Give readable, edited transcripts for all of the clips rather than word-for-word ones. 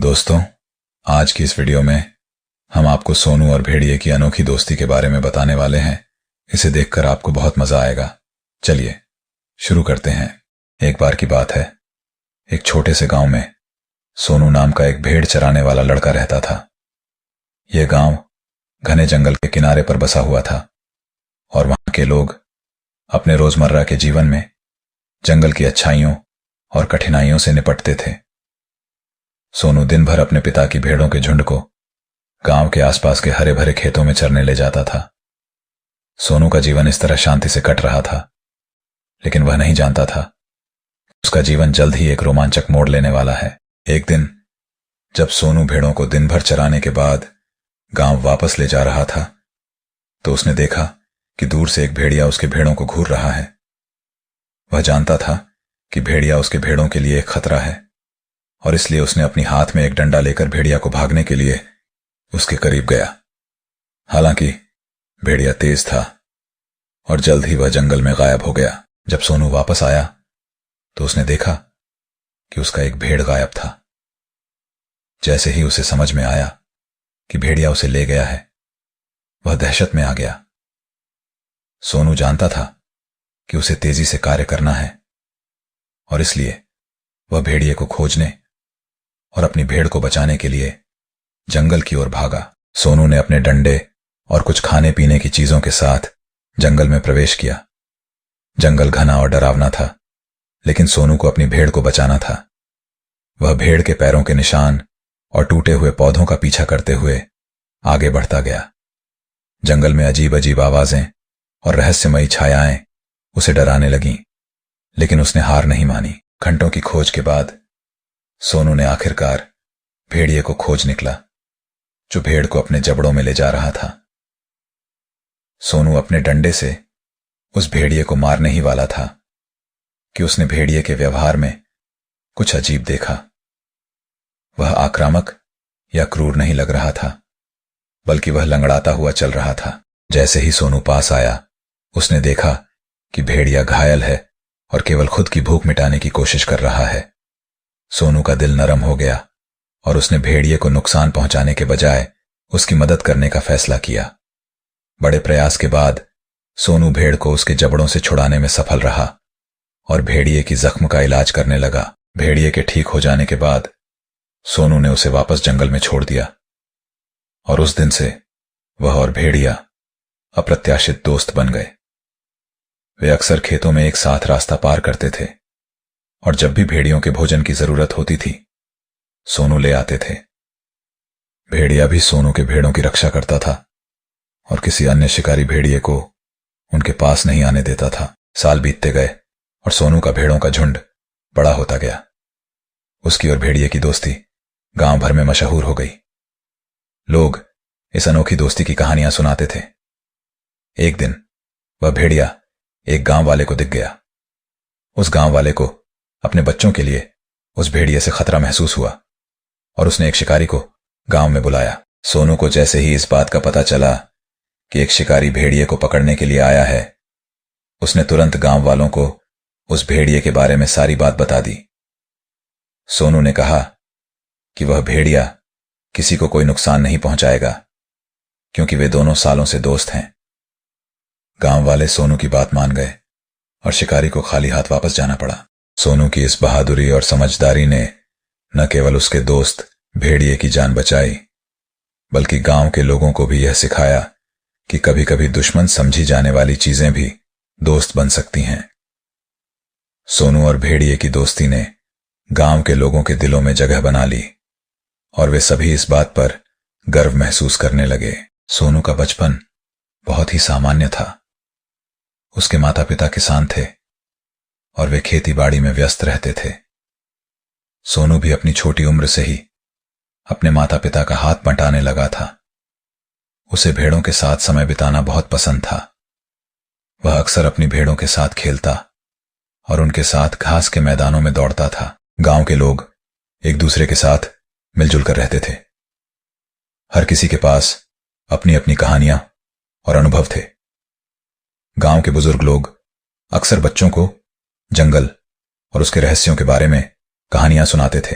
दोस्तों, आज की इस वीडियो में हम आपको सोनू और भेड़िए की अनोखी दोस्ती के बारे में बताने वाले हैं। इसे देखकर आपको बहुत मजा आएगा। चलिए शुरू करते हैं। एक बार की बात है, एक छोटे से गांव में सोनू नाम का एक भेड़ चराने वाला लड़का रहता था। यह गांव घने जंगल के किनारे पर बसा हुआ था और वहां के लोग अपने रोजमर्रा के जीवन में जंगल की अच्छाइयों और कठिनाइयों से निपटते थे। सोनू दिन भर अपने पिता की भेड़ों के झुंड को गांव के आसपास के हरे भरे खेतों में चरने ले जाता था। सोनू का जीवन इस तरह शांति से कट रहा था, लेकिन वह नहीं जानता था उसका जीवन जल्द ही एक रोमांचक मोड़ लेने वाला है। एक दिन जब सोनू भेड़ों को दिन भर चराने के बाद गांव वापस ले जा रहा था, तो उसने देखा कि दूर से एक भेड़िया उसके भेड़ों को घूर रहा है। वह जानता था कि भेड़िया उसके भेड़ों के लिए एक खतरा है और इसलिए उसने अपनी हाथ में एक डंडा लेकर भेड़िया को भागने के लिए उसके करीब गया। हालांकि भेड़िया तेज था और जल्द ही वह जंगल में गायब हो गया। जब सोनू वापस आया तो उसने देखा कि उसका एक भेड़ गायब था। जैसे ही उसे समझ में आया कि भेड़िया उसे ले गया है, वह दहशत में आ गया। सोनू जानता था कि उसे तेजी से कार्य करना है और इसलिए वह भेड़िए को खोजने और अपनी भेड़ को बचाने के लिए जंगल की ओर भागा। सोनू ने अपने डंडे और कुछ खाने पीने की चीजों के साथ जंगल में प्रवेश किया। जंगल घना और डरावना था, लेकिन सोनू को अपनी भेड़ को बचाना था। वह भेड़ के पैरों के निशान और टूटे हुए पौधों का पीछा करते हुए आगे बढ़ता गया। जंगल में अजीब अजीब आवाजें और रहस्यमयी छायाएं उसे डराने लगीं, लेकिन उसने हार नहीं मानी। घंटों की खोज के बाद सोनू ने आखिरकार भेड़िए को खोज निकला, जो भेड़ को अपने जबड़ों में ले जा रहा था। सोनू अपने डंडे से उस भेड़िए को मारने ही वाला था कि उसने भेड़िए के व्यवहार में कुछ अजीब देखा। वह आक्रामक या क्रूर नहीं लग रहा था, बल्कि वह लंगड़ाता हुआ चल रहा था। जैसे ही सोनू पास आया, उसने देखा कि भेड़िया घायल है और केवल खुद की भूख मिटाने की कोशिश कर रहा है। सोनू का दिल नरम हो गया और उसने भेड़िए को नुकसान पहुंचाने के बजाय उसकी मदद करने का फैसला किया। बड़े प्रयास के बाद सोनू भेड़ को उसके जबड़ों से छुड़ाने में सफल रहा और भेड़िए की जख्म का इलाज करने लगा। भेड़िए के ठीक हो जाने के बाद सोनू ने उसे वापस जंगल में छोड़ दिया और उस दिन से वह और भेड़िया अप्रत्याशित दोस्त बन गए। वे अक्सर खेतों में एक साथ रास्ता पार करते थे और जब भी भेड़ियों के भोजन की जरूरत होती थी, सोनू ले आते थे। भेड़िया भी सोनू के भेड़ों की रक्षा करता था और किसी अन्य शिकारी भेड़िए को उनके पास नहीं आने देता था। साल बीतते गए और सोनू का भेड़ों का झुंड बड़ा होता गया। उसकी और भेड़िए की दोस्ती गांव भर में मशहूर हो गई। लोग इस अनोखी दोस्ती की कहानियां सुनाते थे। एक दिन वह भेड़िया एक गांव वाले को दिख गया। उस गांव वाले को अपने बच्चों के लिए उस भेड़िए से खतरा महसूस हुआ और उसने एक शिकारी को गांव में बुलाया। सोनू को जैसे ही इस बात का पता चला कि एक शिकारी भेड़िए को पकड़ने के लिए आया है, उसने तुरंत गांव वालों को उस भेड़िए के बारे में सारी बात बता दी। सोनू ने कहा कि वह भेड़िया किसी को कोई नुकसान नहीं पहुंचाएगा, क्योंकि वे दोनों सालों से दोस्त हैं। गांव वाले सोनू की बात मान गए और शिकारी को खाली हाथ वापस जाना पड़ा। सोनू की इस बहादुरी और समझदारी ने न केवल उसके दोस्त भेड़िए की जान बचाई, बल्कि गांव के लोगों को भी यह सिखाया कि कभी कभी दुश्मन समझी जाने वाली चीजें भी दोस्त बन सकती हैं। सोनू और भेड़िए की दोस्ती ने गांव के लोगों के दिलों में जगह बना ली और वे सभी इस बात पर गर्व महसूस करने लगे। सोनू का बचपन बहुत ही सामान्य था। उसके माता पिता किसान थे और वे खेती बाड़ी में व्यस्त रहते थे। सोनू भी अपनी छोटी उम्र से ही अपने माता पिता का हाथ बंटाने लगा था। उसे भेड़ों के साथ समय बिताना बहुत पसंद था। वह अक्सर अपनी भेड़ों के साथ खेलता और उनके साथ घास के मैदानों में दौड़ता था। गांव के लोग एक दूसरे के साथ मिलजुल कर रहते थे। हर किसी के पास अपनी अपनी कहानियां और अनुभव थे। गांव के बुजुर्ग लोग अक्सर बच्चों को जंगल और उसके रहस्यों के बारे में कहानियां सुनाते थे।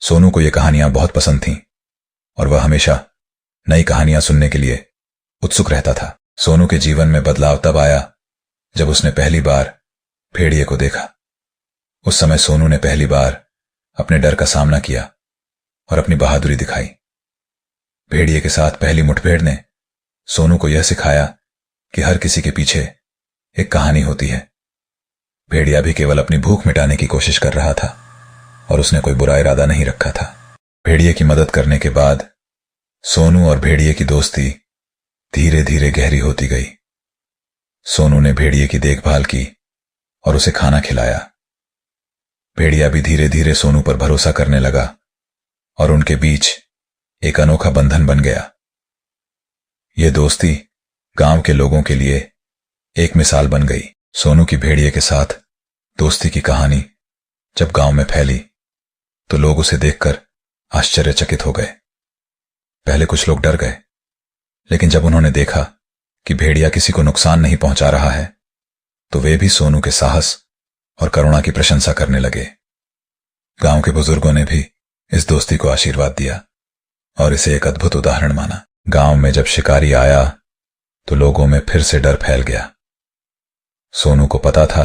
सोनू को ये कहानियां बहुत पसंद थीं और वह हमेशा नई कहानियां सुनने के लिए उत्सुक रहता था। सोनू के जीवन में बदलाव तब आया जब उसने पहली बार भेड़िए को देखा। उस समय सोनू ने पहली बार अपने डर का सामना किया और अपनी बहादुरी दिखाई। भेड़िए के साथ पहली मुठभेड़ ने सोनू को यह सिखाया कि हर किसी के पीछे एक कहानी होती है। भेड़िया भी केवल अपनी भूख मिटाने की कोशिश कर रहा था और उसने कोई बुरा इरादा नहीं रखा था। भेड़िए की मदद करने के बाद सोनू और भेड़िए की दोस्ती धीरे धीरे गहरी होती गई। सोनू ने भेड़िए की देखभाल की और उसे खाना खिलाया। भेड़िया भी धीरे धीरे सोनू पर भरोसा करने लगा और उनके बीच एक अनोखा बंधन बन गया। यह दोस्ती गांव के लोगों के लिए एक मिसाल बन गई। सोनू की भेड़िए के साथ दोस्ती की कहानी जब गांव में फैली तो लोग उसे देखकर आश्चर्यचकित हो गए। पहले कुछ लोग डर गए, लेकिन जब उन्होंने देखा कि भेड़िया किसी को नुकसान नहीं पहुंचा रहा है तो वे भी सोनू के साहस और करुणा की प्रशंसा करने लगे। गांव के बुजुर्गों ने भी इस दोस्ती को आशीर्वाद दिया और इसे एक अद्भुत उदाहरण माना। गांव में जब शिकारी आया तो लोगों में फिर से डर फैल गया। सोनू को पता था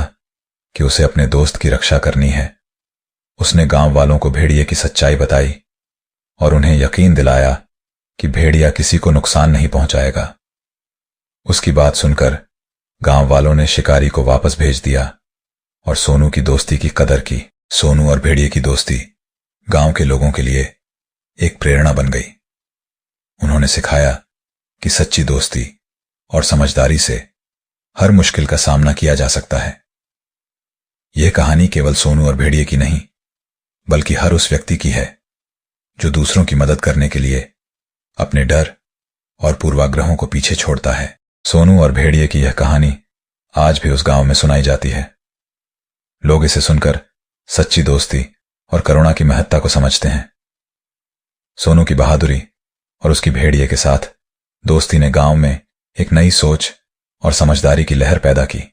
कि उसे अपने दोस्त की रक्षा करनी है। उसने गांव वालों को भेड़िए की सच्चाई बताई और उन्हें यकीन दिलाया कि भेड़िया किसी को नुकसान नहीं पहुंचाएगा। उसकी बात सुनकर गांव वालों ने शिकारी को वापस भेज दिया और सोनू की दोस्ती की कदर की। सोनू और भेड़िए की दोस्ती गांव के लोगों के लिए एक प्रेरणा बन गई। उन्होंने सिखाया कि सच्ची दोस्ती और समझदारी से हर मुश्किल का सामना किया जा सकता है। यह कहानी केवल सोनू और भेड़िए की नहीं, बल्कि हर उस व्यक्ति की है जो दूसरों की मदद करने के लिए अपने डर और पूर्वाग्रहों को पीछे छोड़ता है। सोनू और भेड़िए की यह कहानी आज भी उस गांव में सुनाई जाती है। लोग इसे सुनकर सच्ची दोस्ती और करुणा की महत्ता को समझते हैं। सोनू की बहादुरी और उसकी भेड़िए के साथ दोस्ती ने गांव में एक नई सोच और समझदारी की लहर पैदा की।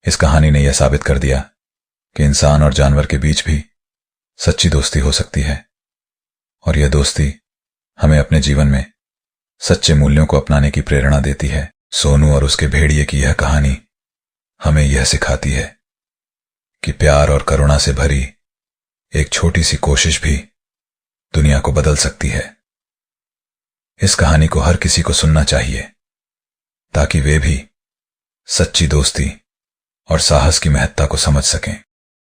इस कहानी ने यह साबित कर दिया कि इंसान और जानवर के बीच भी सच्ची दोस्ती हो सकती है और यह दोस्ती हमें अपने जीवन में सच्चे मूल्यों को अपनाने की प्रेरणा देती है। सोनू और उसके भेड़िए की यह कहानी हमें यह सिखाती है कि प्यार और करुणा से भरी एक छोटी सी कोशिश भी दुनिया को बदल सकती है। इस कहानी को हर किसी को सुनना चाहिए ताकि वे भी सच्ची दोस्ती और साहस की महत्ता को समझ सकें।